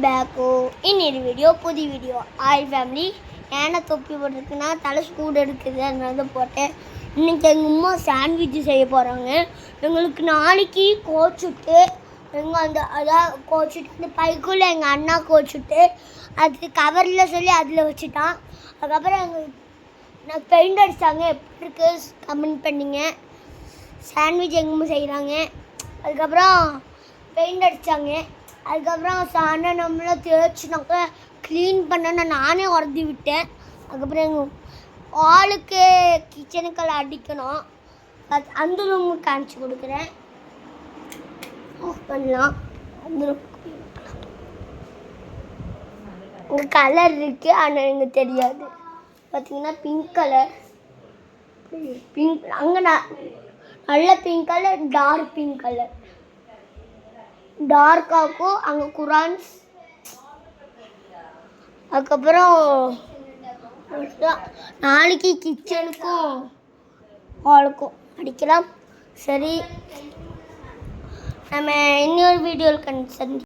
Bag இன்னொரு video புது video ஆய் ஃபேமிலி ஏன்னா தொப்பி போட்டிருக்குன்னா தலை சூடு எடுக்குது, அதனால தான் போட்டேன். இன்றைக்கி எங்கள் அம்மா சாண்ட்விட்சு செய்ய போகிறாங்க. எங்களுக்கு நாளைக்கு கோச்சுட்டு அதான் கோச்சுட்டு அந்த பைக்குள்ளே எங்கள் அண்ணா கோச்சுட்டு அது கவரில் சொல்லி அதில் வச்சுட்டான். அதுக்கப்புறம் நான் பெயிண்ட் அடித்தாங்க, எப்படி இருக்கு கமெண்ட் பண்ணிங்க. சாண்ட்விச் எங்கள் அம்மா செய்கிறாங்க. அதுக்கப்புறம் பெயிண்ட் அடித்தாங்க. அதுக்கப்புறம் சாணம் நம்மளாம் தேய்ச்சினாக்க க்ளீன் பண்ண நானே உரதி விட்டேன். அதுக்கப்புறம் எங்கள் ஆளுக்கு கிச்சனுக்கெல்லாம் அடிக்கணும். அந்த ரூமுக்கு காமிச்சு கொடுக்குறேன். ஆஃப் பண்ணலாம். அந்த ரூம் இங்கே கலர் இருக்குது, ஆனால் எனக்கு தெரியாது. பார்த்தீங்கன்னா பிங்க் கலர், அங்கே நல்ல pink colour, dark pink colour. டார்க்காக்கும் அங்கே குரான்ஸ். அதுக்கப்புறம் நாளைக்கு கிச்சனுக்கும் ஹாலுக்கும் அடிக்கலாம். சரி, நம்ம இன்னொரு வீடியோவில் சந்தி